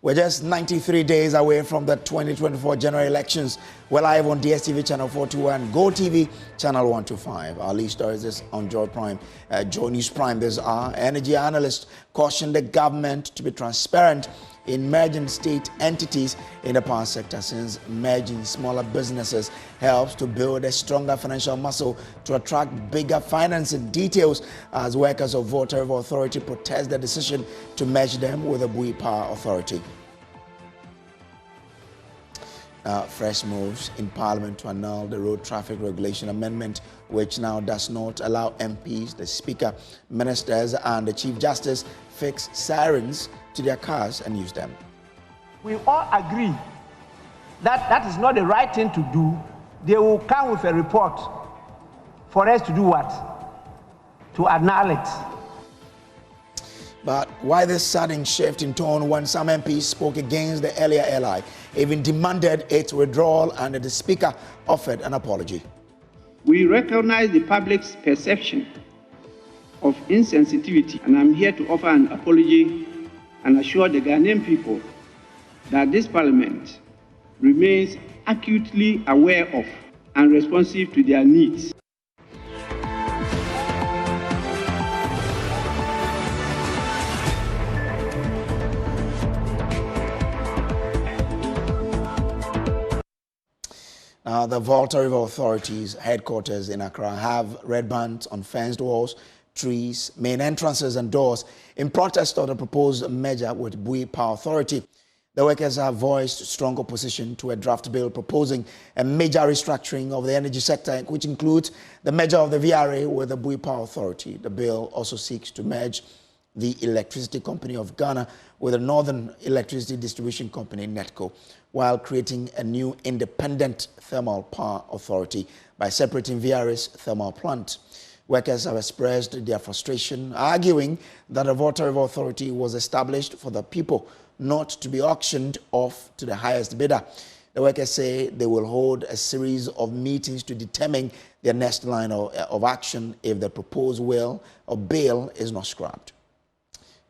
We're just 93 days away from the 2024 general elections. We're live on DSTV channel 421, Go TV channel 125. Our lead story is on Joy News Prime. There's our energy analyst cautioned the government to be transparent in merging state entities in the power sector, since merging smaller businesses helps to build a stronger financial muscle to attract bigger financing. Details as workers of VRA Authority protest the decision to merge them with the Bui Power Authority. Fresh moves in Parliament to annul the road traffic regulation amendment, which now does not allow MPs, the Speaker, ministers and the Chief Justice fix sirens to their cars and use them. We all agree that that is not the right thing to do. They will come with a report for us to do what? To annul it. But why this sudden shift in tone when some MPs spoke against the earlier LI, even demanded its withdrawal, and the Speaker offered an apology? We recognize the public's perception of insensitivity, and I'm here to offer an apology and assure the Ghanaian people that this Parliament remains acutely aware of and responsive to their needs. Now, the VRA Authority's headquarters in Accra have red bands on fenced walls, trees, main entrances and doors in protest of the proposed merger with Bui Power Authority. The workers have voiced strong opposition to a draft bill proposing a major restructuring of the energy sector, which includes the merger of the VRA with the Bui Power Authority. The bill also seeks to merge the Electricity Company of Ghana with the Northern Electricity Distribution Company, NETCO, while creating a new independent thermal power authority by separating VRA's thermal plant. Workers have expressed their frustration, arguing that the VRA Authority was established for the people, not to be auctioned off to the highest bidder. The workers say they will hold a series of meetings to determine their next line of action if the proposed bill is not scrapped.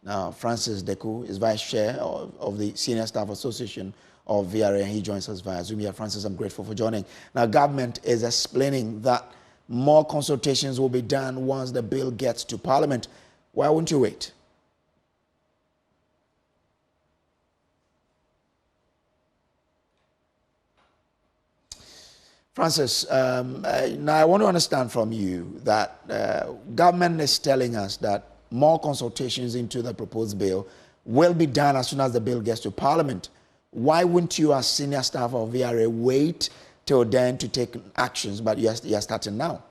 Now, Francis Deku is Vice Chair of the Senior Staff Association of VRA, and he joins us via Zoom. Yeah, Francis, I'm grateful for joining. Now, government is explaining that more consultations will be done once the bill gets to Parliament. Why won't you wait? Francis, now I want to understand from you that government is telling us that more consultations into the proposed bill will be done as soon as the bill gets to Parliament. Why wouldn't you, as senior staff of VRA, wait till then to take actions, but you're starting now?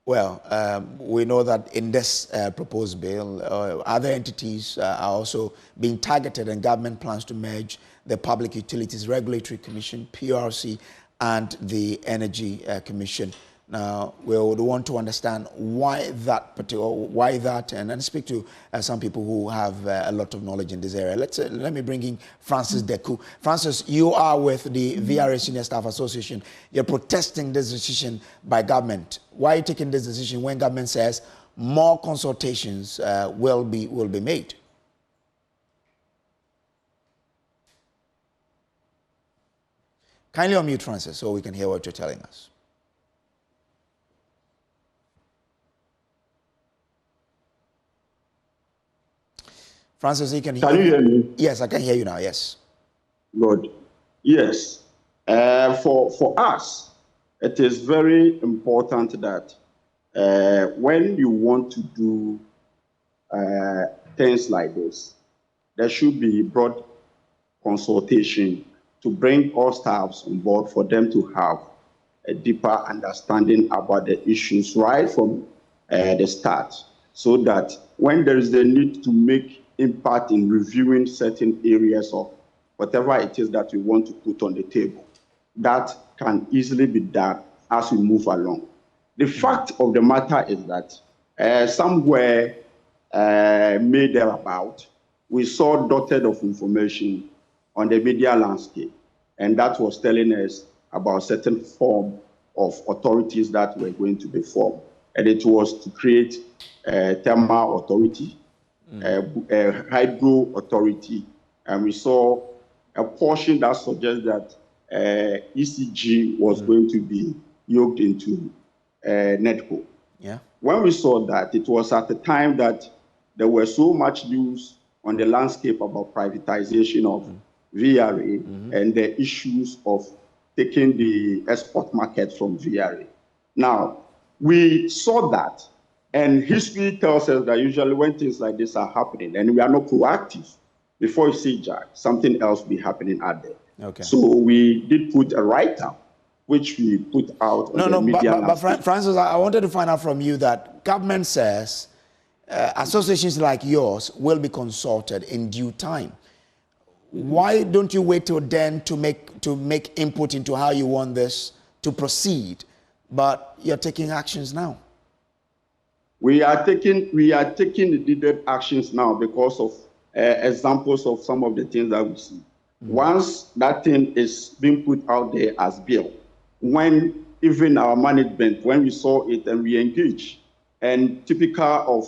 Well, we know that in this proposed bill, other entities are also being targeted, and government plans to merge the Public Utilities Regulatory Commission, PRC, and the Energy Commission. Now, we would want to understand why that, and speak to some people who have a lot of knowledge in this area. Let me bring in Francis Deku. Francis, you are with the VRA Senior Staff Association. You're protesting this decision by government. Why are you taking this decision when government says more consultations will be made? Kindly unmute, Francis, so we can hear what you're telling us. Francis, you can hear me? Can you hear me? Yes, I can hear you now, yes. Good. Yes. For us, it is very important that when you want to do things like this, there should be broad consultation to bring all staffs on board for them to have a deeper understanding about the issues right from the start, so that when there is a need to make impact in reviewing certain areas of whatever it is that we want to put on the table, that can easily be done as we move along. The fact of the matter is that somewhere made thereabout, we saw dotted of information on the media landscape, and that was telling us about certain form of authorities that were going to be formed. and it was to create a thermal authority, a hydro authority, and we saw a portion that suggests that ECG was going to be yoked into NEDCO. Yeah. When we saw that, it was at the time that there were so much news on the landscape about privatization of VRA and the issues of taking the export market from VRA. Now, we saw that, and history tells us that usually when things like this are happening and we are not proactive, before you see Jack, something else will be happening out there. Okay. So we did put a write-up, which we put out on the media. But Francis, I wanted to find out from you that government says associations like yours will be consulted in due time. Why don't you wait till then to make input into how you want this to proceed? But you're taking actions now. We are taking the needed actions now because of examples of some of the things that we see. Once that thing is being put out there as bill, when even our management, when we saw it and we engaged, and typical of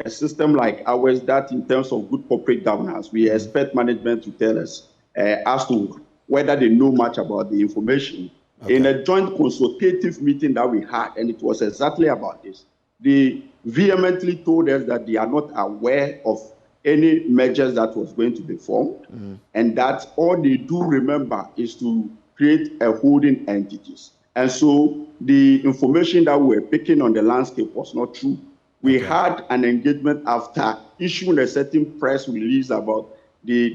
a system like ours, that in terms of good corporate governance, we expect management to tell us as to whether they know much about the information. Okay. In a joint consultative meeting that we had, and it was exactly about this, they vehemently told us that they are not aware of any measures that was going to be formed, and that all they do remember is to create a holding entities. And so the information that we were picking on the landscape was not true. We had an engagement after issuing a certain press release about the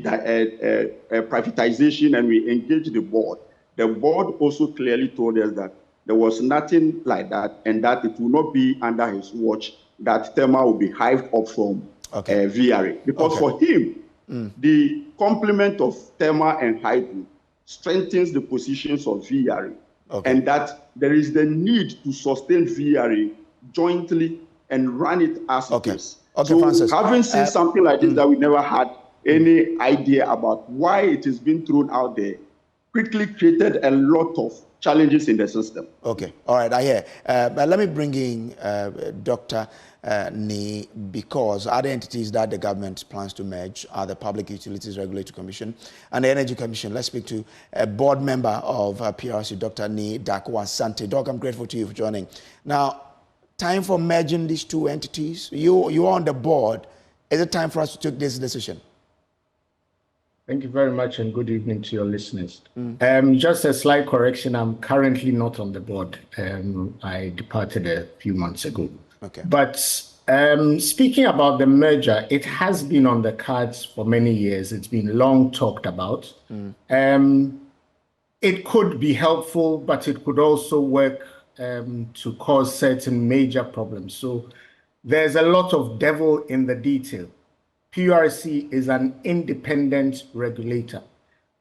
privatization, and we engaged the board. The board also clearly told us that there was nothing like that, and that it will not be under his watch that Tema will be hived up from VRA. Because for him, the complement of Tema and Hydro strengthens the positions of VRA, and that there is the need to sustain VRA jointly and run it as it is. So Francis, having seen something like this that we never had any idea about why it is being thrown out there, quickly created a lot of challenges in the system. Okay, all right, I hear. But let me bring in Dr. Ni, because other entities that the government plans to merge are the Public Utilities Regulatory Commission and the Energy Commission. Let's speak to a board member of PRC, Dr. Ni Dakwa Sante. Doc, I'm grateful to you for joining. Now, time for merging these two entities. You are on the board. Is it time for us to take this decision? Thank you very much, and good evening to your listeners. Just a slight correction, I'm currently not on the board. I departed a few months ago. Okay. But speaking about the merger, it has been on the cards for many years. It's been long talked about. It could be helpful, but it could also work to cause certain major problems. So there's a lot of devil in the detail. PRC is an independent regulator,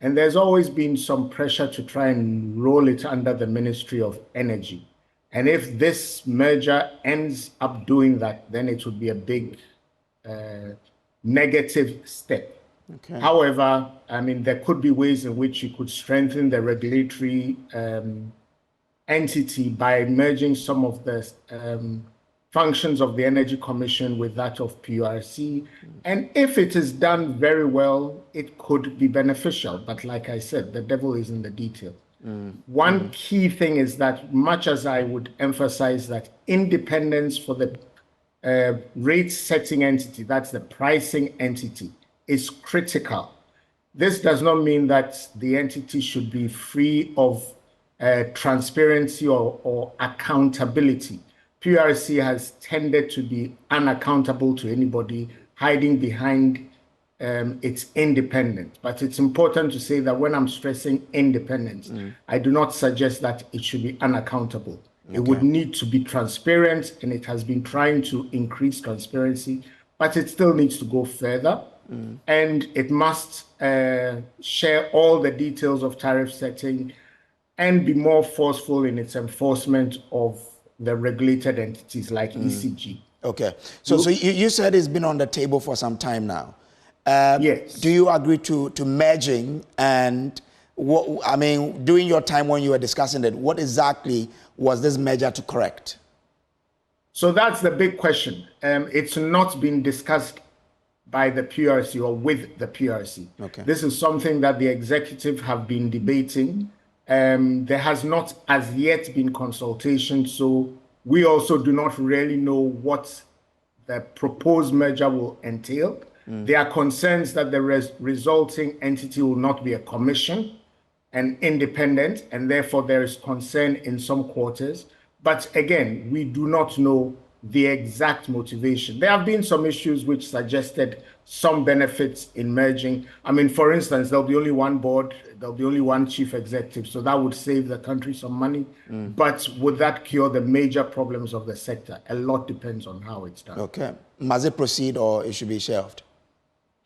and there's always been some pressure to try and roll it under the Ministry of Energy. And if this merger ends up doing that, then it would be a big negative step. Okay. However, I mean, there could be ways in which you could strengthen the regulatory entity by merging some of the functions of the Energy Commission with that of PRC. And if it is done very well, it could be beneficial. But like I said, the devil is in the detail. One key thing is that, much as I would emphasize that independence for the rate setting entity, that's the pricing entity, is critical. This does not mean that the entity should be free of transparency or accountability. PRC has tended to be unaccountable to anybody, hiding behind its independence. But it's important to say that when I'm stressing independence, I do not suggest that it should be unaccountable. Okay. It would need to be transparent, and it has been trying to increase transparency, but it still needs to go further. And it must share all the details of tariff setting and be more forceful in its enforcement of the regulated entities like ECG. Okay. So you said it's been on the table for some time now. Yes. Do you agree to merging? And what, I mean, during your time when you were discussing it, what exactly was this merger to correct? So that's the big question. It's not been discussed by the PRC or with the PRC. Okay. This is something that the executive have been debating. There has not as yet been consultation, so we also do not really know what the proposed merger will entail. There are concerns that the resulting entity will not be a commission and independent, and therefore there is concern in some quarters. But again, we do not know the exact motivation. There have been some issues which suggested some benefits in merging. I mean, for instance, there'll be only one board, there'll be only one chief executive, so that would save the country some money. But would that cure the major problems of the sector? A lot depends on how it's done. Okay. Must it proceed or it should be shelved?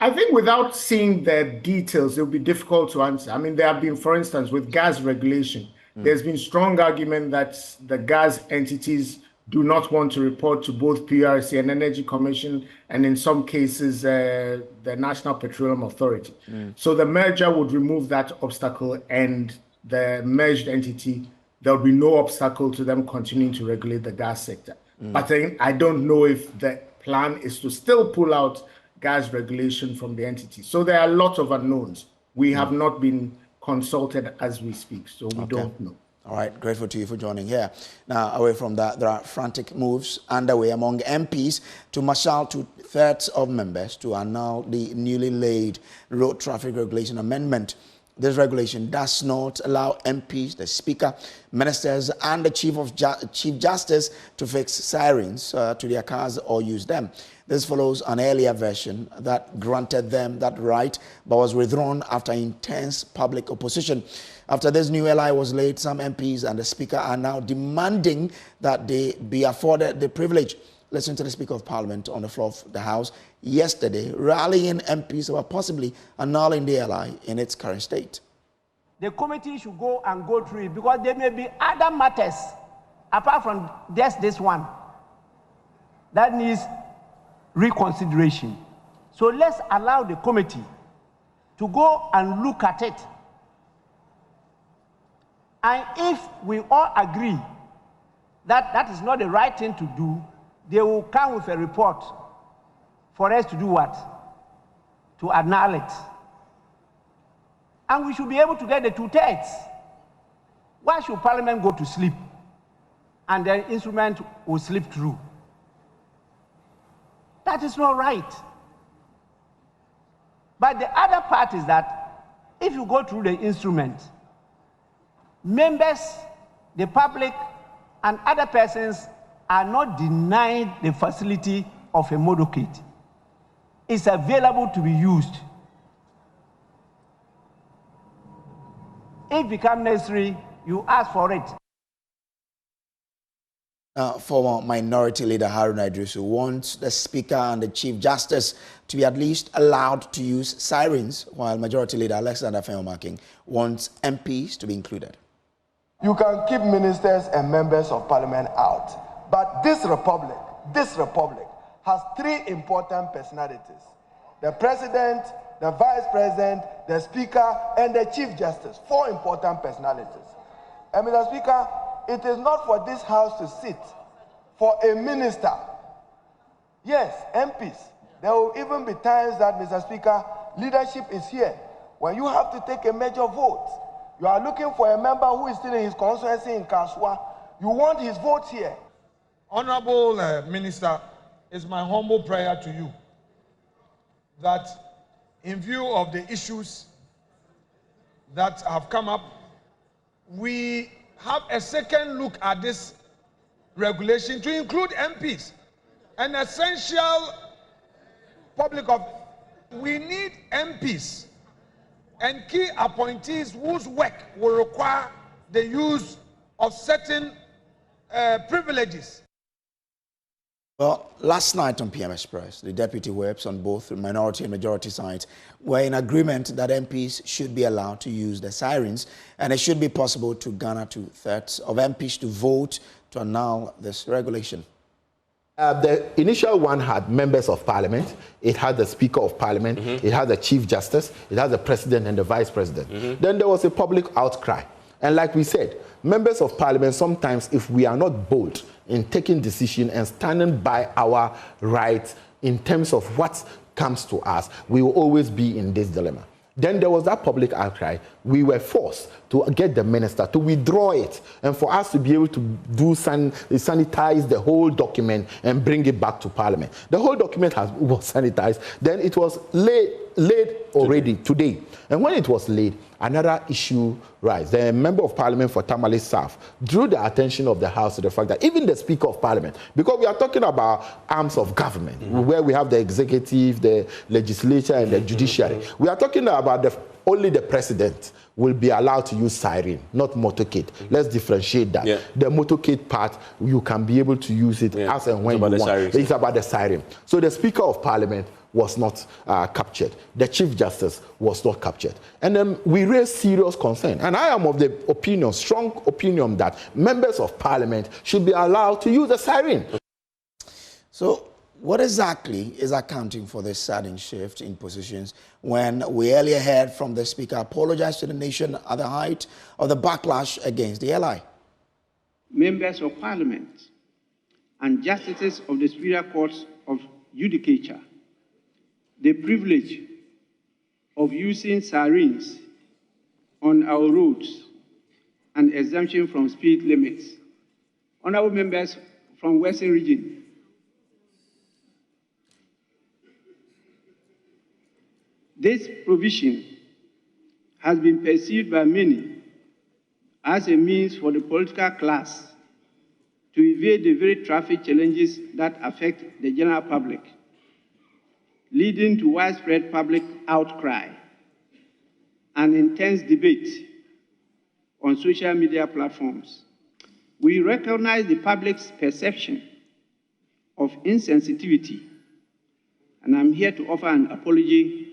I think without seeing the details, it will be difficult to answer. I mean, there have been, for instance, with gas regulation, there's been strong argument that the gas entities do not want to report to both PRC and Energy Commission, and in some cases, the National Petroleum Authority. So the merger would remove that obstacle, and the merged entity, there will be no obstacle to them continuing to regulate the gas sector. But I don't know if the plan is to still pull out gas regulation from the entity. So there are a lot of unknowns. We have not been consulted as we speak, so we don't know. All right, grateful to you for joining here. Now, away from that, there are frantic moves underway among MPs to marshal 2/3 of members to annul the newly laid road traffic regulation amendment. This regulation does not allow MPs, the Speaker, ministers, and the Chief Justice to fix sirens to their cars or use them. This follows an earlier version that granted them that right, but was withdrawn after intense public opposition. After this new LI was laid, some MPs and the Speaker are now demanding that they be afforded the privilege. Listen to the Speaker of Parliament on the floor of the House yesterday, rallying MPs about possibly annulling the LI in its current state. The committee should go through it, because there may be other matters apart from just this one that needs reconsideration. So let's allow the committee to go and look at it. And if we all agree that that is not the right thing to do, they will come with a report for us to do what? To annul it. And we should be able to get the 2/3. Why should Parliament go to sleep and the instrument will slip through? That is not right. But the other part is that if you go through the instrument, members, the public, and other persons are not denied the facility of a motorcade. It's available to be used. If it becomes necessary, you ask for it. Former Minority Leader Haruna Idrisu wants the Speaker and the Chief Justice to be at least allowed to use sirens, while Majority Leader Alexander Feomaking wants MPs to be included. You can keep ministers and members of Parliament out, but this republic has 3 important personalities: the President, the Vice President, the Speaker, and the Chief Justice. 4 important personalities. And Mr. Speaker, it is not for this House to sit for a minister. Yes, MPs. There will even be times that, Mr. Speaker, leadership is here. When you have to take a major vote, you are looking for a member who is still in his constituency in Kaswa. You want his vote here. Honorable Minister, it's my humble prayer to you that in view of the issues that have come up, we have a second look at this regulation to include MPs, an essential public of. We need MPs and key appointees whose work will require the use of certain privileges. Well, last night on PM Express, the deputy whips on both the minority and majority sides were in agreement that MPs should be allowed to use the sirens, and it should be possible to garner 2/3 of MPs to vote to annul this regulation. The initial one had members of Parliament, it had the Speaker of Parliament, it had the Chief Justice, it had the President and the Vice President. Then there was a public outcry. And like we said, members of parliament, sometimes if we are not bold in taking decision and standing by our rights in terms of what comes to us, we will always be in this dilemma. Then there was that public outcry. We were forced to get the minister to withdraw it and for us to be able to sanitize the whole document and bring it back to Parliament. The whole document was sanitized. Then it was laid already today. And when it was laid, another issue rise. The member of Parliament for Tamale South drew the attention of the House to the fact that even the Speaker of Parliament, because we are talking about arms of government, where we have the executive, the legislature, and the judiciary. We are talking about only the president will be allowed to use siren, not motorcade. Let's differentiate that. Yeah. The motorcade part, you can be able to use it as and when you want. It's about the siren. So the Speaker of Parliament was not captured. The Chief Justice was not captured. And then we raised serious concern. And I am of the opinion, strong opinion, that members of Parliament should be allowed to use the siren. So what exactly is accounting for this sudden shift in positions when we earlier heard from the Speaker apologize to the nation at the height of the backlash against the LI? Members of Parliament and justices of the Superior Courts of Judicature, the privilege of using sirens on our roads and exemption from speed limits. Honorable members from Western Region, this provision has been perceived by many as a means for the political class to evade the very traffic challenges that affect the general public, leading to widespread public outcry and intense debate on social media platforms. We recognize the public's perception of insensitivity, and I'm here to offer an apology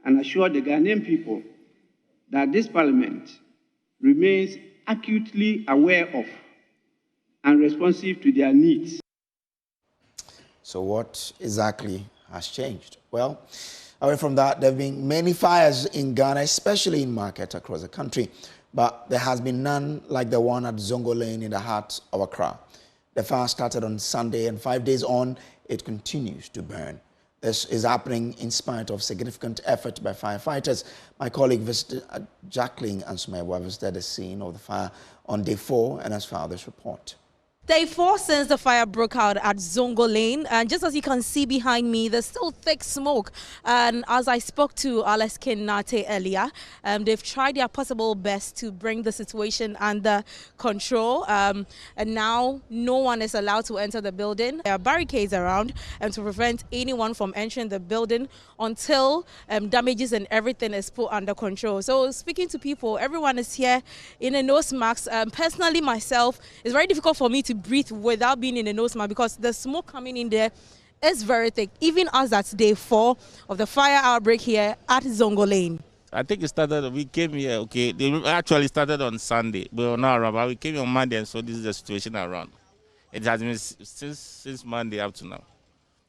and assure the Ghanaian people that this Parliament remains acutely aware of and responsive to their needs. So what exactly has changed? Well, away from that, there have been many fires in Ghana, especially in markets across the country, but there has been none like the one at Zongo Lane in the heart of Accra. The fire started on Sunday, and 5 days on, it continues to burn. This is happening in spite of significant effort by firefighters. My colleague Jacqueline Ansumewa visited the scene of the fire on day 4 and has filed this report. Day 4 since the fire broke out at Zongo Lane, and just as you can see behind me, there's still thick smoke. And as I spoke to Alex Nate earlier, they've tried their possible best to bring the situation under control. And now no one is allowed to enter the building. There are barricades around to prevent anyone from entering the building until damages and everything is put under control. So speaking to people, everyone is here in a nose mask. Personally, myself, it's very difficult for me to breathe without being in a nose mask because the smoke coming in there is very thick. Even as that's day 4 of the fire outbreak here at Zongo Lane. I think it started, we came here, okay, they actually started on Sunday, but we're not around, but we came here on Monday, and so this is the situation around. It has been since Monday up to now.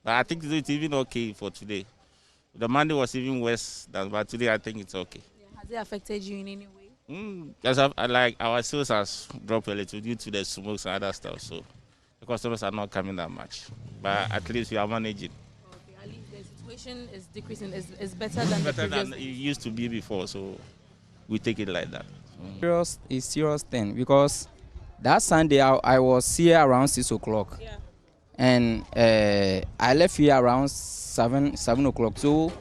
But I think it's even okay for today. The Monday was even worse, but today I think it's okay. Yeah, has it affected you in any way? Because like our sales has dropped a little due to the smokes and other stuff, so the customers are not coming that much. But at least we are managing. Okay, at least the situation is decreasing. It's better than the previous. It used to be before, so we take it like that. It's serious thing because that Sunday I was here around 6 o'clock, and I left here around 7 o'clock. So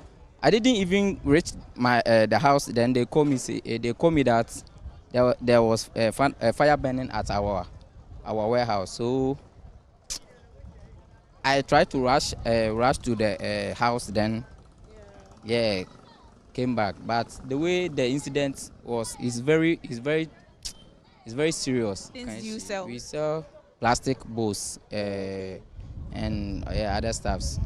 I didn't even reach my the house. Then they called me. They called me that there was a fire burning at our warehouse. So I tried to rush to the house. Then came back. But the way the incident was is very serious. Things you sell? We sell plastic bowls and other stuffs.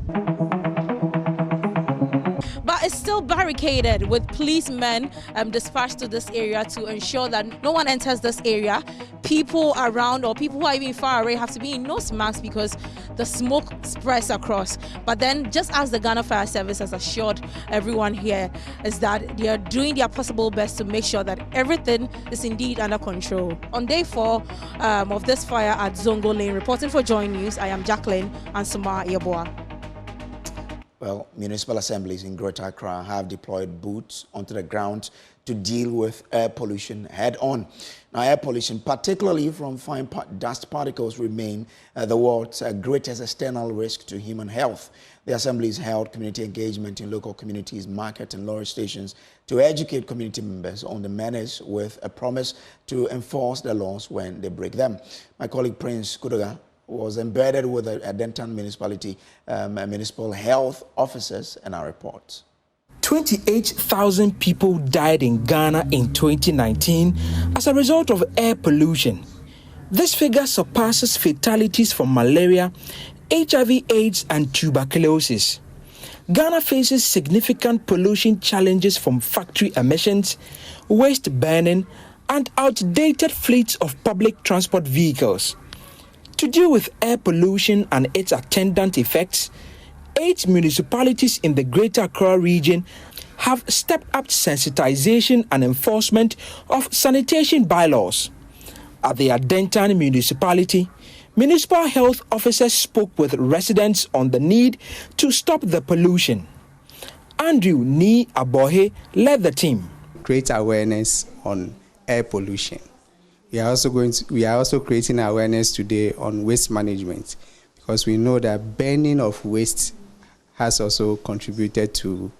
But is still barricaded with policemen dispatched to this area to ensure that no one enters this area. People around or people who are even far away have to be in nose masks because the smoke spreads across. But then, just as the Ghana Fire Service has assured everyone here, is that they are doing their possible best to make sure that everything is indeed under control. On day 4 of this fire at Zongo Lane, reporting for Joy News, I am Jacqueline Ansuma Yeboah. Well, municipal assemblies in Greater Accra have deployed boots onto the ground to deal with air pollution head-on. Now, air pollution, particularly from fine dust particles, remain the world's greatest external risk to human health. The assemblies held community engagement in local communities, market and lorry stations to educate community members on the menace with a promise to enforce the laws when they break them. My colleague Prince Kudoga was embedded with a Denton municipality municipal health officers in our reports. 28,000 people died in Ghana in 2019 as a result of air pollution. This figure surpasses fatalities from malaria, HIV/AIDS, and tuberculosis. Ghana faces significant pollution challenges from factory emissions, waste burning, and outdated fleets of public transport vehicles. To deal with air pollution and its attendant effects, 8 municipalities in the Greater Accra region have stepped up sensitization and enforcement of sanitation bylaws. At the Adentan municipality, municipal health officers spoke with residents on the need to stop the pollution. Andrew Ni Abohe led the team. Create awareness on air pollution. We are also creating awareness today on waste management, because we know that burning of waste has also contributed to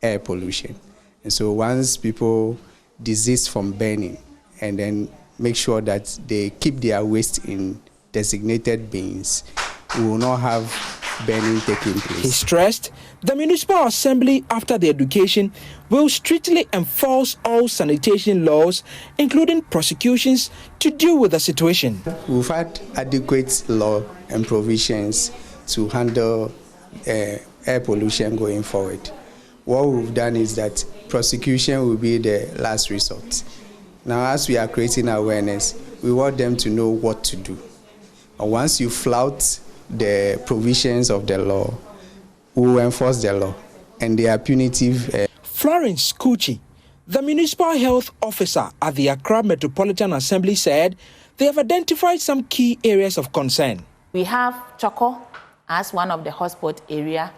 air pollution. And so once people desist from burning and then make sure that they keep their waste in designated bins, we will not have burning taking place. He stressed the municipal assembly, after the education, will strictly enforce all sanitation laws, including prosecutions, to deal with the situation. We've had adequate law and provisions to handle air pollution going forward. What we've done is that prosecution will be the last resort. Now, as we are creating awareness, we want them to know what to do. And once you flout the provisions of the law, we will enforce the law, and they are punitive. Florence Kuchi, the municipal health officer at the Accra Metropolitan Assembly, said they have identified some key areas of concern. We have Choco as one of the hotspot area.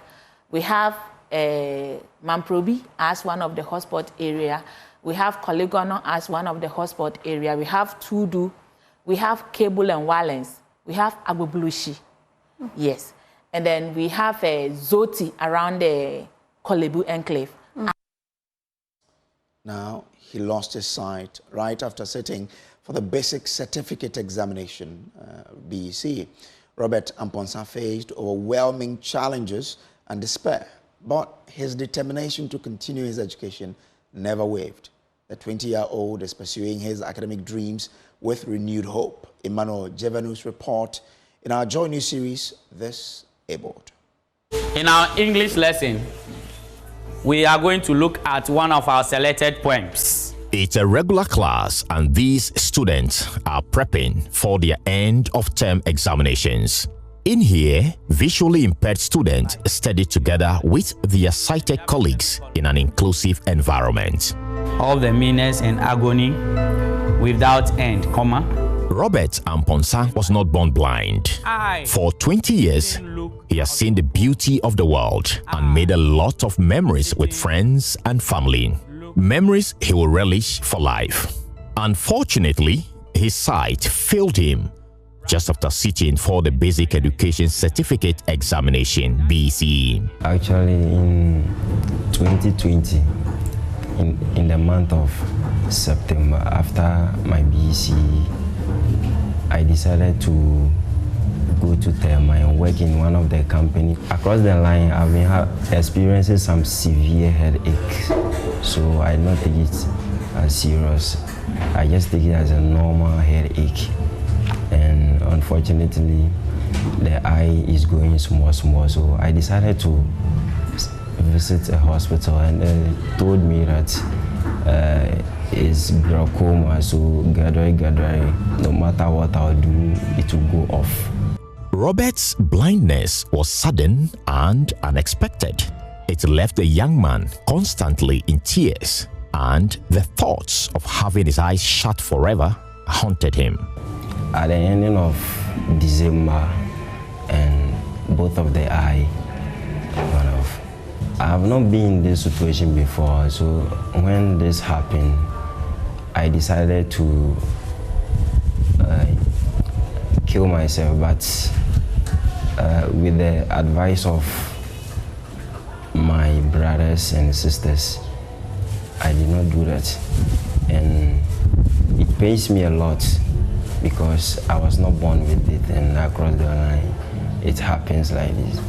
We have Mamprobi as one of the hotspot area. We have Kolegono as one of the hotspot area. We have Tudu. We have Cable and Wallens. We have Agbobulushi. Yes. And then we have Zoti around the Kolebu enclave. Now, he lost his sight right after sitting for the basic certificate examination, BEC. Robert Amponsa faced overwhelming challenges and despair, but his determination to continue his education never wavered. The 20-year-old is pursuing his academic dreams with renewed hope. Emmanuel Jevenu's report in our Joy News series, This Abled. In our English lesson, we are going to look at one of our selected poems. It's a regular class, and these students are prepping for their end of term examinations. In here, visually impaired students study together with their sighted colleagues in an inclusive environment. All the meanness and agony without end, comma. Robert Amponsa was not born blind. For 20 years, he has seen the beauty of the world and made a lot of memories with friends and family. Memories he will relish for life. Unfortunately, his sight failed him just after sitting for the Basic Education Certificate Examination, BCE. Actually, in 2020, in the month of September, after my BCE, I decided to go to Tema and work in one of the companies. Across the line, I've been experiencing some severe headaches, so I don't take it as serious. I just take it as a normal headache. And unfortunately, the eye is going small, so I decided to visit a hospital, and they told me that it's glaucoma, so gadwai, no matter what I'll do, it will go off. Robert's blindness was sudden and unexpected. It left the young man constantly in tears, and the thoughts of having his eyes shut forever haunted him. At the ending of December, and both of the eye went off. I have not been in this situation before, so when this happened, I decided to kill myself, but with the advice of my brothers and sisters, I did not do that. And it pains me a lot because I was not born with it, and across the line, it happens like this.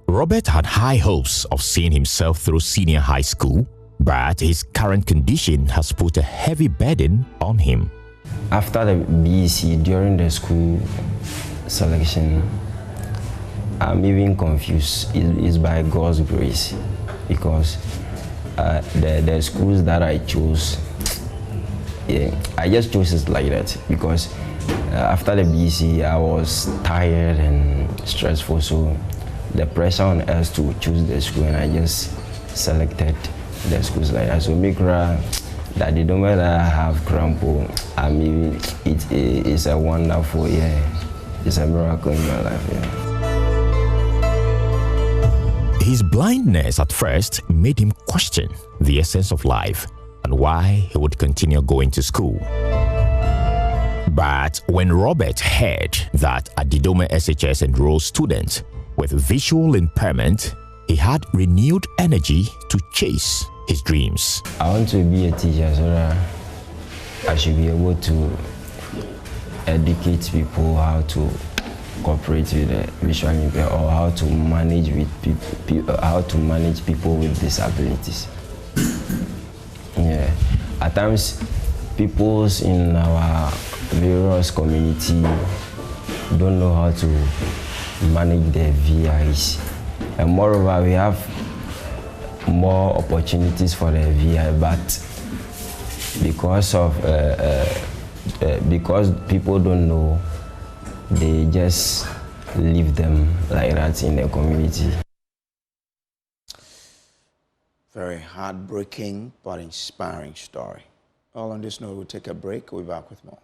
Robert had high hopes of seeing himself through senior high school, but his current condition has put a heavy burden on him. After the BEC, during the school selection, I'm even confused. It's by God's grace, because the schools that I chose, I just chose it like that because after the BEC, I was tired and stressful, so the pressure on us to choose the school, and I just selected the schools like that. So Mikra, that the moment that I have crampo, I mean, it's a wonderful, it's a miracle in my life, His blindness at first made him question the essence of life and why he would continue going to school. But when Robert heard that Adidome SHS enrolled students with visual impairment, he had renewed energy to chase his dreams. I want to be a teacher so that I should be able to educate people how to cooperate with the visual impaired, or how to manage with people with disabilities. At times, people in our various community don't know how to manage their VIs, and moreover, we have more opportunities for the VI, but because people don't know, they just leave them like that in the community. Very heartbreaking but inspiring story. All on this note, we'll take a break. We'll be back with more.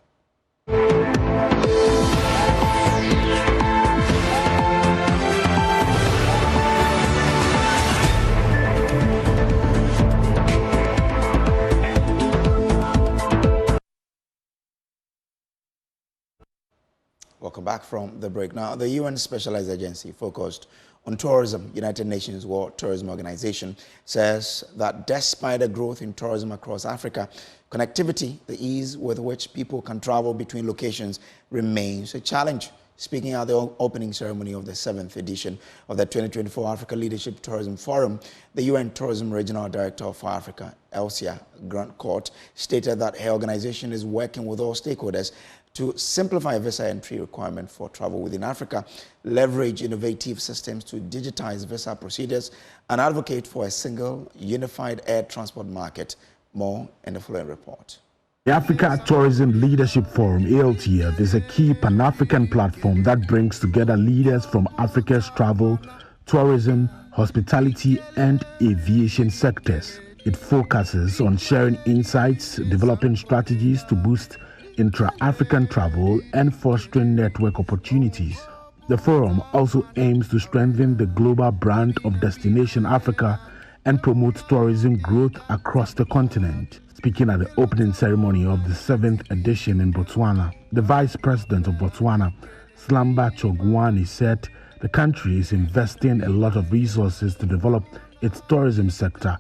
Welcome back from the break. Now, the UN Specialized Agency focused on tourism, United Nations World Tourism Organization, says that despite the growth in tourism across Africa, connectivity, the ease with which people can travel between locations, remains a challenge. Speaking at the opening ceremony of the 7th edition of the 2024 Africa Leadership Tourism Forum, the UN Tourism Regional Director for Africa, Elsia Grant-Court, stated that her organization is working with all stakeholders to simplify visa entry requirement for travel within Africa, leverage innovative systems to digitize visa procedures, and advocate for a single, unified air transport market. More in the following report. The Africa Tourism Leadership Forum, ALTF, is a key Pan-African platform that brings together leaders from Africa's travel, tourism, hospitality, and aviation sectors. It focuses on sharing insights, developing strategies to boost intra-African travel, and fostering network opportunities. The forum also aims to strengthen the global brand of Destination Africa and promote tourism growth across the continent. Speaking at the opening ceremony of the 7th edition in Botswana, the Vice President of Botswana, Slamba Chogwani, said the country is investing a lot of resources to develop its tourism sector,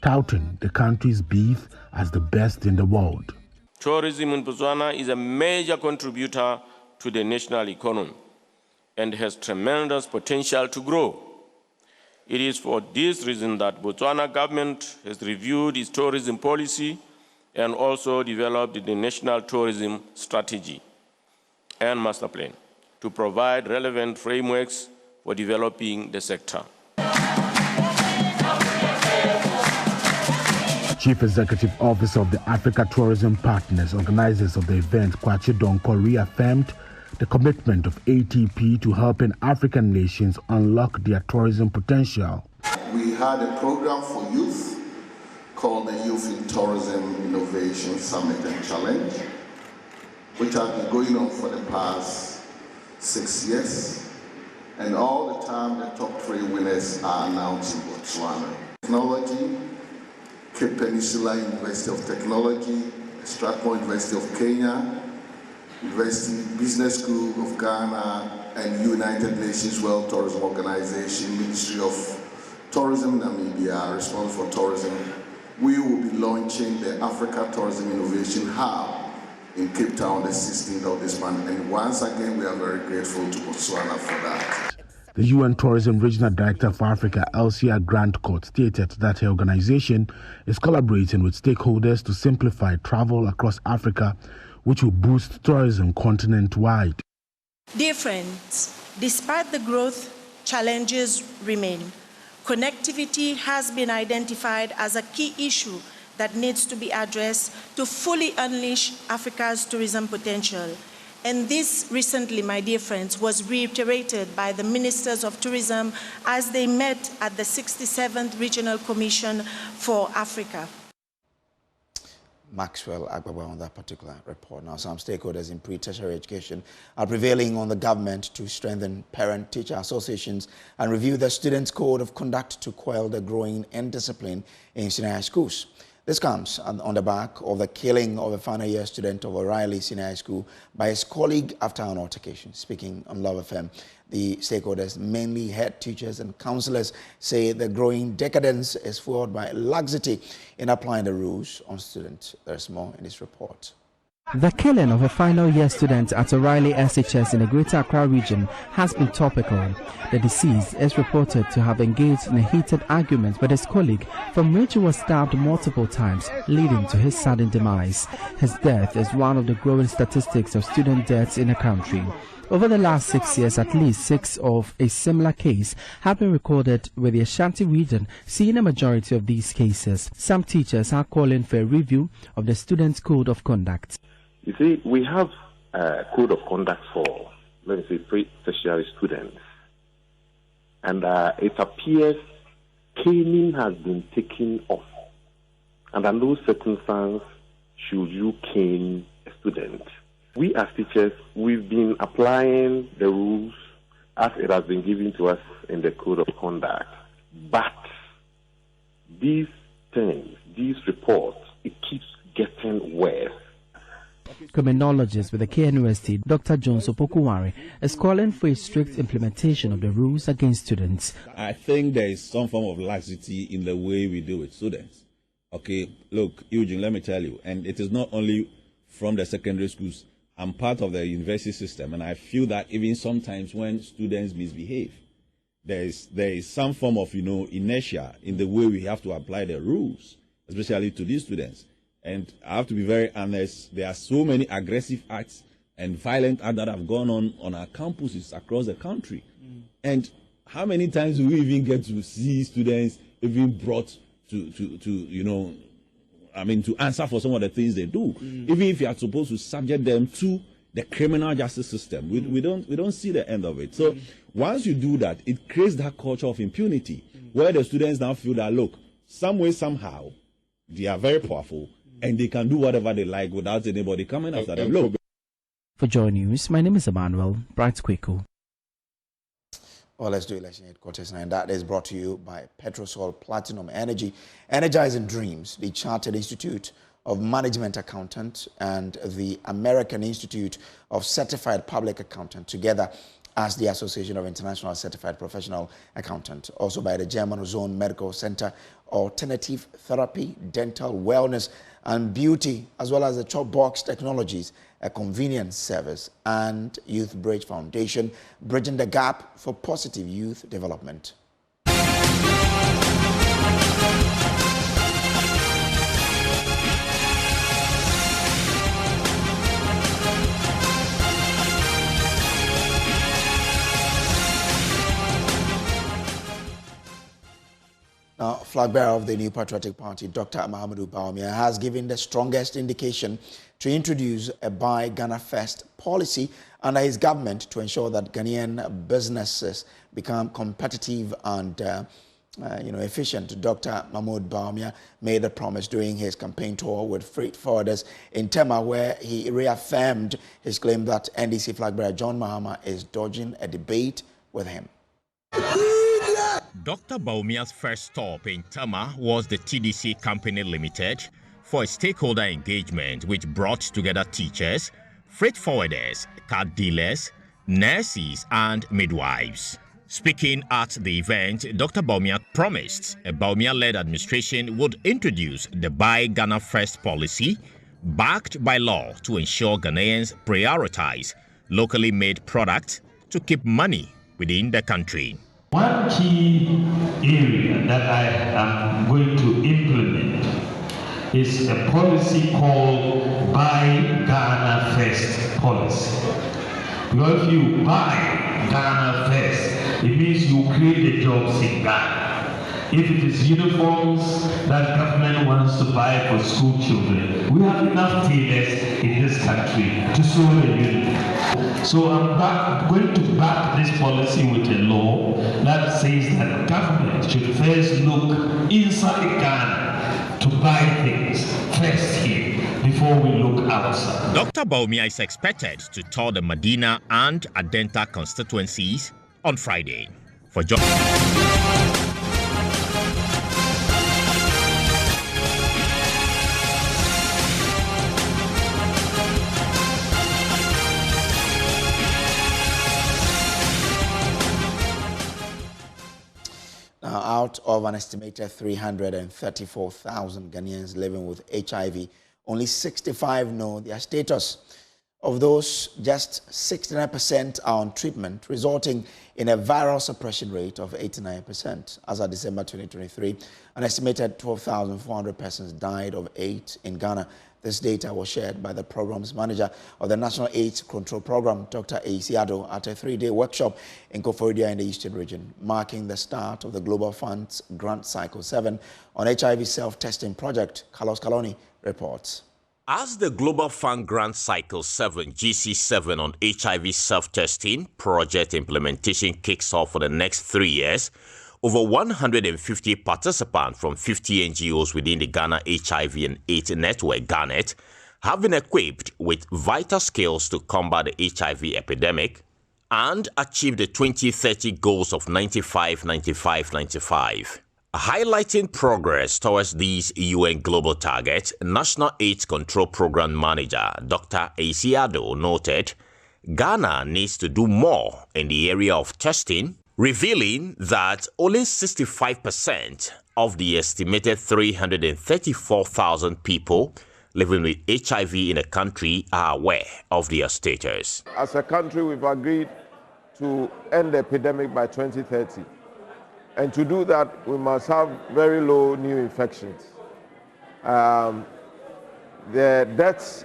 touting the country's beef as the best in the world. Tourism in Botswana is a major contributor to the national economy and has tremendous potential to grow. It is for this reason that Botswana government has reviewed its tourism policy and also developed the national tourism strategy and master plan to provide relevant frameworks for developing the sector. Chief Executive Officer of the Africa Tourism Partners, organizers of the event, Kwachi Donko, reaffirmed the commitment of ATP to helping African nations unlock their tourism potential. We had a program for youth called the Youth in Tourism Innovation Summit and Challenge, which has been going on for the past 6 years. And all the time, the top 3 winners are announced in Botswana. Technology, Cape Peninsula University of Technology, Strathmore University of Kenya, University Business School of Ghana, and United Nations World Tourism Organization, Ministry of Tourism Namibia, responsible for tourism. We will be launching the Africa Tourism Innovation Hub in Cape Town the 16th of this month. And once again, we are very grateful to Botswana for that. The UN Tourism Regional Director for Africa, Elsia Grandcourt, stated that her organization is collaborating with stakeholders to simplify travel across Africa, which will boost tourism continent-wide. Dear friends, despite the growth, challenges remain. Connectivity has been identified as a key issue that needs to be addressed to fully unleash Africa's tourism potential. And this recently, my dear friends, was reiterated by the Ministers of Tourism as they met at the 67th Regional Commission for Africa. Maxwell Agbaba on that particular report. Now, some stakeholders in pre-tertiary education are prevailing on the government to strengthen parent-teacher associations and review the Students' Code of Conduct to quell the growing indiscipline in senior high schools. This comes on the back of the killing of a final year student of O'Reilly Senior High School by his colleague after an altercation. Speaking on Love FM, the stakeholders, mainly head teachers and counselors, say the growing decadence is fueled by laxity in applying the rules on students. There's more in this report. The killing of a final year student at O'Reilly SHS in the Greater Accra region has been topical. The deceased is reported to have engaged in a heated argument with his colleague, from which he was stabbed multiple times, leading to his sudden demise. His death is one of the growing statistics of student deaths in the country. Over the last 6 years, at least 6 of a similar case have been recorded, with the Ashanti region seeing a majority of these cases. Some teachers are calling for a review of the Students' Code of Conduct. You see, we have a code of conduct for, let me say, pre-tertiary students. And it appears caning has been taken off. And under those circumstances, should you cane a student? We as teachers, we've been applying the rules as it has been given to us in the code of conduct. But these things, these reports, it keeps getting worse. Criminologist with the KNUST, Dr. John Sopokuwari, is calling for a strict implementation of the rules against students. I think there is some form of laxity in the way we deal with students. Okay, look, Eugene, let me tell you, and it is not only from the secondary schools. I'm part of the university system, and I feel that even sometimes when students misbehave, there is some form of, inertia in the way we have to apply the rules, especially to these students. And I have to be very honest, there are so many aggressive acts and violent acts that have gone on our campuses across the country. And how many times do we even get to see students even brought to answer for some of the things they do? Even if you are supposed to subject them to the criminal justice system, we don't see the end of it. So once you do that, it creates that culture of impunity where the students now feel that, look, some way, somehow, they are very powerful and they can do whatever they like without anybody coming after them. Look. For Joy News, my name is Emmanuel Bright Kweko. Well, let's do election headquarters now, and that is brought to you by Petrosol Platinum Energy, Energizing Dreams, the Chartered Institute of Management Accountant, and the American Institute of Certified Public Accountant, together as the Association of International Certified Professional Accountant. Also by the German Ozone Medical Center, Alternative Therapy, Dental Wellness and Beauty, as well as the Chopbox Technologies, a convenience service, and Youth Bridge Foundation, bridging the gap for positive youth development. Now, flag bearer of the New Patriotic Party, Dr. Mahamudu Bawumia, has given the strongest indication to introduce a Buy Ghana First policy under his government to ensure that Ghanaian businesses become competitive and efficient. Dr. Mahmoud Bawumia made a promise during his campaign tour with freight forwarders in Tema, where he reaffirmed his claim that NDC flag bearer John Mahama is dodging a debate with him. Dr. Bawumia's first stop in Tema was the TDC Company Limited for a stakeholder engagement which brought together teachers, freight forwarders, car dealers, nurses and midwives. Speaking at the event, Dr. Bawumia promised a Bawumia-led administration would introduce the Buy Ghana First policy backed by law to ensure Ghanaians prioritize locally made products to keep money within the country. One key area that I am going to implement is a policy called Buy Ghana First policy. Because if you buy Ghana first, it means you create the jobs in Ghana. If it is uniforms that government wants to buy for school children, we have enough tailors in this country to sew the uniform. So I'm going to back this policy with a law that says that government should first look inside Ghana to buy things first here before we look outside. Dr. Bawumia is expected to tour the Medina and Adenta constituencies on Friday. For John. Now, out of an estimated 334,000 Ghanaians living with HIV, only 65 know their status. Of those, just 69% are on treatment, resulting in a viral suppression rate of 89%. As of December 2023, an estimated 12,400 persons died of AIDS in Ghana. This data was shared by the program's manager of the National AIDS Control Program, Dr. Aisiado, at a 3-day workshop in Koforidua in the Eastern region, marking the start of the Global Fund's Grant Cycle 7 on HIV self-testing project. Carlos Caloni reports. As the Global Fund Grant Cycle 7 GC7 on HIV self-testing project implementation kicks off for the next 3 years, over 150 participants from 50 NGOs within the Ghana HIV and AIDS Network, Garnet, have been equipped with vital skills to combat the HIV epidemic and achieve the 2030 goals of 95-95-95. Highlighting progress towards these UN global targets, National AIDS Control Program Manager Dr. Aisiado noted Ghana needs to do more in the area of testing, revealing that only 65% of the estimated 334,000 people living with HIV in the country are aware of their status. As a country, we've agreed to end the epidemic by 2030. And to do that, we must have very low new infections. The deaths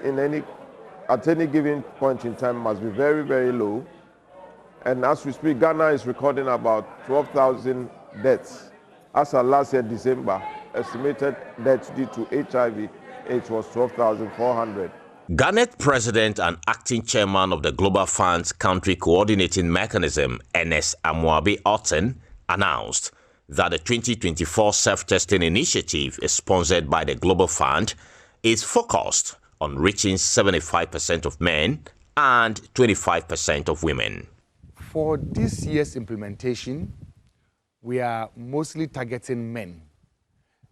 at any given point in time must be very, very low. And as we speak, Ghana is recording about 12,000 deaths. As of last year, December, estimated deaths due to HIV, it was 12,400. Garnet President and Acting Chairman of the Global Fund's Country Coordinating Mechanism, NS Amwabi Otten, announced that the 2024 self-testing initiative is sponsored by the Global Fund is focused on reaching 75% of men and 25% of women. For this year's implementation, we are mostly targeting men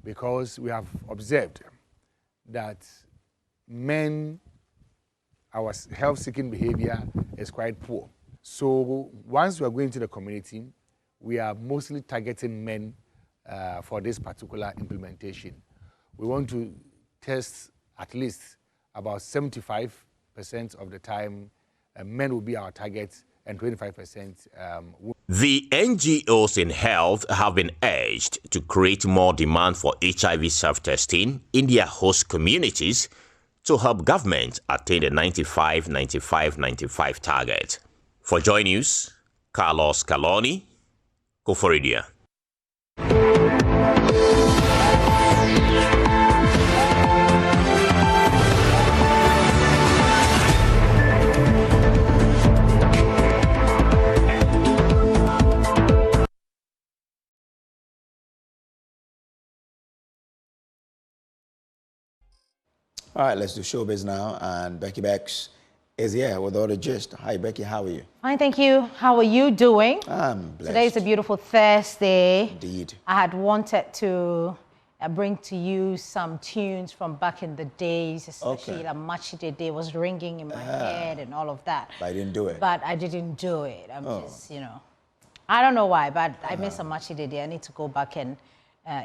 because we have observed that men, our health-seeking behavior is quite poor. So once we are going to the community, we are mostly targeting men for this particular implementation. We want to test at least about 75% of the time. Men will be our target and 25% women. The NGOs in health have been urged to create more demand for HIV self-testing in their host communities to help government attain the 95-95-95 target. For Joy News, Carlos Caloni, Koforidua. All right, let's do showbiz now. And Becky Bex is here with all the gist. Hi, Becky, how are you? Fine, thank you. How are you doing? I'm blessed. Today is a beautiful Thursday. Indeed. I had wanted to bring to you some tunes from back in the days, especially La Machide Day was ringing in my head and all of that. But I didn't do it. But I didn't do it. I'm just, you know, I don't know why, but I miss La Machide Day. I need to go back and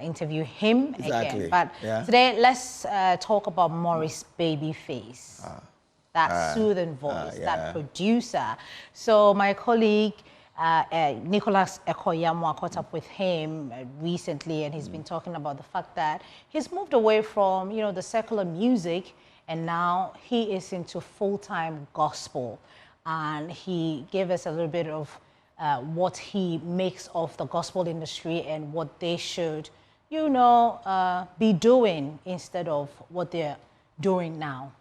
interview him again. But today, let's talk about Maurice Babyface. That soothing voice, that producer. So my colleague, Nicholas Ekoyamwa, caught up with him recently, and he's been talking about the fact that he's moved away from, you know, the secular music, and now he is into full-time gospel. And he gave us a little bit of what he makes of the gospel industry and what they should, you know, be doing instead of what they're doing now.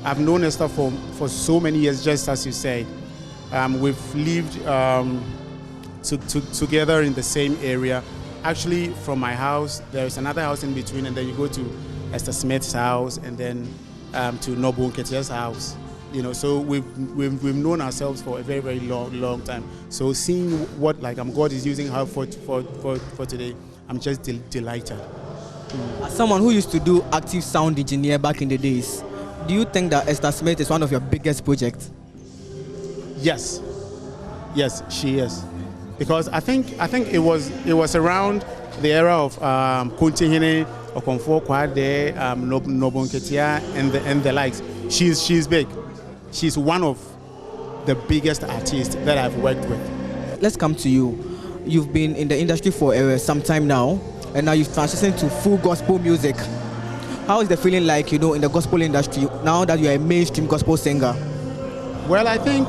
I've known Esther for so many years, just as you said. We've lived together in the same area. Actually, from my house, there's another house in between, and then you go to Esther Smith's house, and then to Nobu Nketiah's house. You know, so we've known ourselves for a very, very long time. So seeing what God is using her for today, I'm just delighted. As someone who used to do active sound engineer back in the days, do you think that Esther Smith is one of your biggest projects? Yes, she is, because I think it was around the era of Kuntihine, Okonfo Kwade, Nobu Nketiah, and the likes. She's big. She's one of the biggest artists that I've worked with. Let's come to you. You've been in the industry for some time now, and now you've transitioned to full gospel music. How is the feeling like, you know, in the gospel industry now that you're a mainstream gospel singer? Well, I think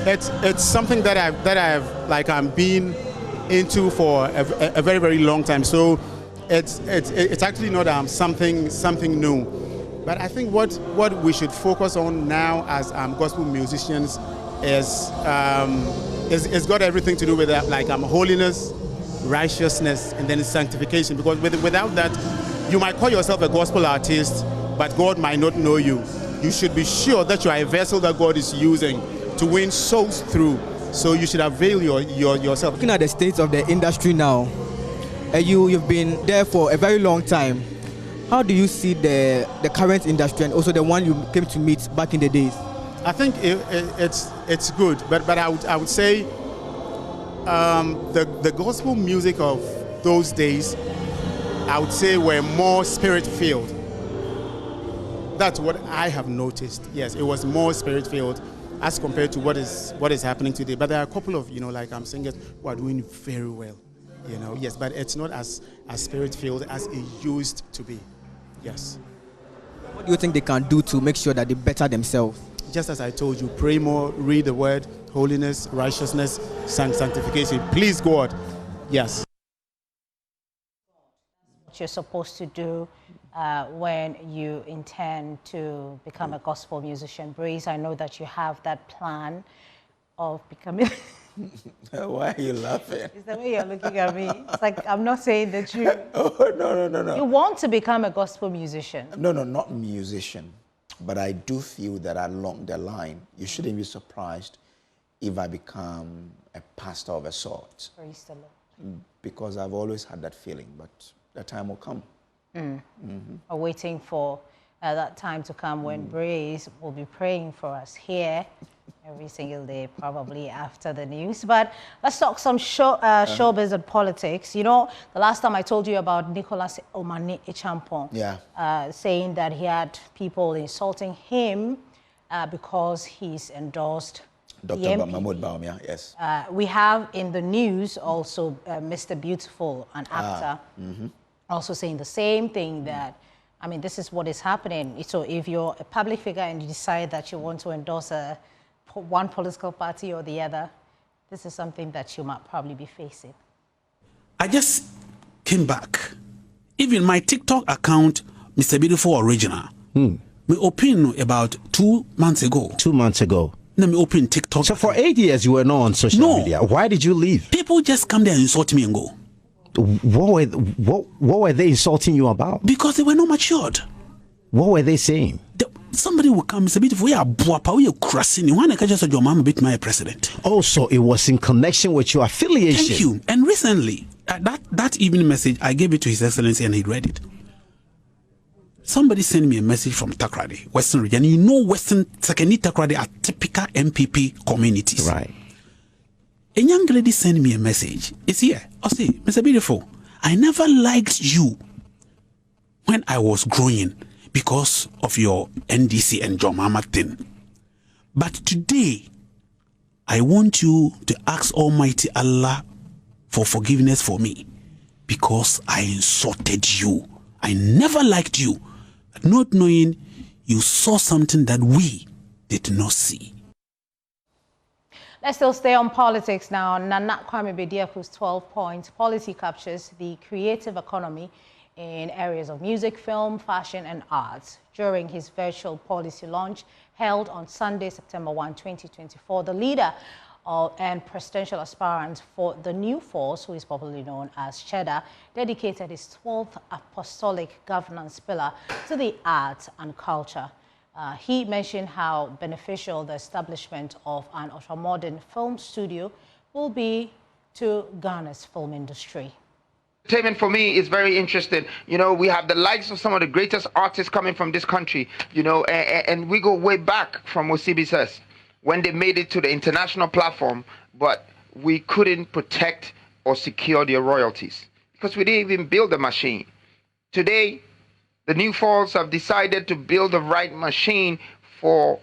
it's something that I've been into for a very, very long time. So it's actually not something new. But I think what we should focus on now as gospel musicians is got everything to do with holiness, righteousness, and then sanctification. Because without that, you might call yourself a gospel artist, but God might not know you. You should be sure that you are a vessel that God is using to win souls through. So you should avail yourself. Looking at the state of the industry now, you've been there for a very long time. How do you see the current industry and also the one you came to meet back in the days? I think it's good, but I would say the gospel music of those days, I would say, were more spirit-filled. That's what I have noticed. Yes, it was more spirit-filled as compared to what is happening today. But there are a couple of singers who are doing very well. You know, yes, but it's not as spirit-filled as it used to be. Yes. What do you think they can do to make sure that they better themselves? Just as I told you, pray more, read the word, holiness, righteousness, sanctification. Please God. Yes. What you're supposed to do when you intend to become a gospel musician. Breeze, I know that you have that plan of becoming... Why are you laughing? It's the way you're looking at me. It's like I'm not saying the truth. Oh, no. You want to become a gospel musician? No, not musician. But I do feel that along the line, you shouldn't be surprised if I become a pastor of a sort. Praise the Lord. Because I've always had that feeling, but the time will come. We're waiting for that time to come when Breeze will be praying for us here every single day, probably after the news. But let's talk some showbiz and politics. You know, the last time I told you about Nicholas Omane Echampong, saying that he had people insulting him because he's endorsed Dr. Mahmoud Bawumia, yes. We have in the news also Mr. Beautiful, an actor, also saying the same thing, that, I mean, this is what is happening. So if you're a public figure and you decide that you want to endorse one political party or the other, this is something that you might probably be facing. I just came back. Even my TikTok account, Mr. Beautiful Original, we opened about 2 months ago. 2 months ago. Then we opened TikTok. talk. So for 8 years, you were not on social media. Why did you leave? People just come there and insult me and go. What were they insulting you about? Because they were not matured. What were they saying? Somebody will come and say, we are buapa, we are crossing. You want to catch us your mama bit my president. Oh, so it was in connection with your affiliation. Thank you. And recently, that evening message, I gave it to His Excellency and he read it. Somebody sent me a message from Takrady, Western region. You know, Western Sekeni Takrady are typical MPP communities. Right. A young lady sent me a message. It's here. I say, Mr. Beautiful, I never liked you when I was growing because of your NDC and John Mama thing. But today, I want you to ask Almighty Allah for forgiveness for me because I insulted you. I never liked you, not knowing you saw something that we did not see. Let's still stay on politics now. Nana Kwame Bediaku's 12-point policy captures the creative economy in areas of music, film, fashion, and arts. During his virtual policy launch held on Sunday, September 1, 2024, the leader and presidential aspirant for the new force, who is popularly known as Cheddar, dedicated his 12th apostolic governance pillar to the arts and culture. He mentioned how beneficial the establishment of an ultra-modern film studio will be to Ghana's film industry. Entertainment for me is very interesting. You know, we have the likes of some of the greatest artists coming from this country, you know, and we go way back from Osibis's when they made it to the international platform, but we couldn't protect or secure their royalties because we didn't even build the machine. Today, the New Falls have decided to build the right machine for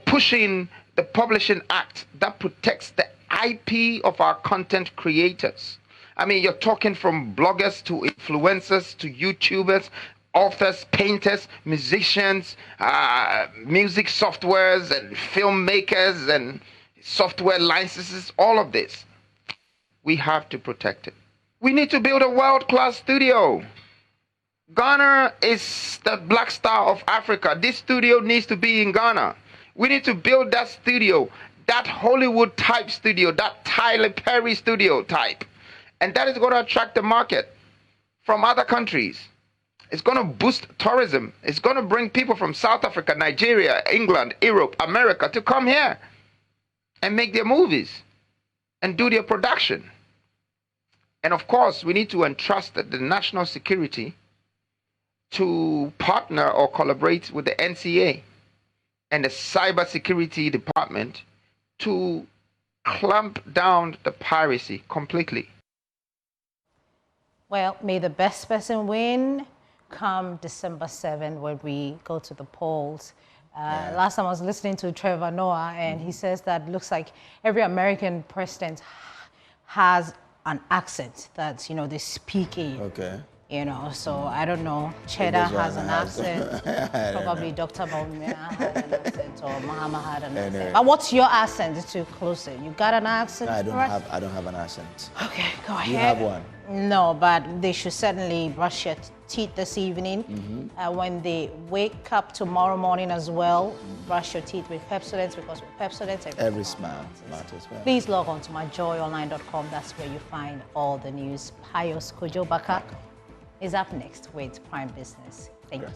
pushing the Publishing Act that protects the IP of our content creators. I mean, you're talking from bloggers to influencers to YouTubers, authors, painters, musicians, music softwares and filmmakers and software licenses, all of this. We have to protect it. We need to build a world-class studio. Ghana is the black star of Africa. This studio needs to be in Ghana. We need to build that studio, that Hollywood type studio, that Tyler Perry studio type. And that is going to attract the market from other countries. It's going to boost tourism. It's going to bring people from South Africa, Nigeria, England, Europe, America to come here and make their movies and do their production. And of course, we need to entrust the national security to partner or collaborate with the NCA and the cybersecurity department to clamp down the piracy completely. Well, may the best person win come December 7 when we go to the polls. Last time I was listening to Trevor Noah, and he says that looks like every American president has an accent that, you know, they speak in. Okay. You know, so I don't know. Cheddar has an accent. Probably Dr. Baumia had an accent, or Muhammad had an accent. But what's your accent? It's too close. You got an accent? I don't have an accent. Okay, go ahead. You have one? No, but they should certainly brush your teeth this evening. When they wake up tomorrow morning as well, brush your teeth with Pepsodent, because with Pepsodent, every smile matters. Well. Please log on to myjoyonline.com. That's where you find all the news. Pius Kojo Baka is up next with Prime Business. Thank you.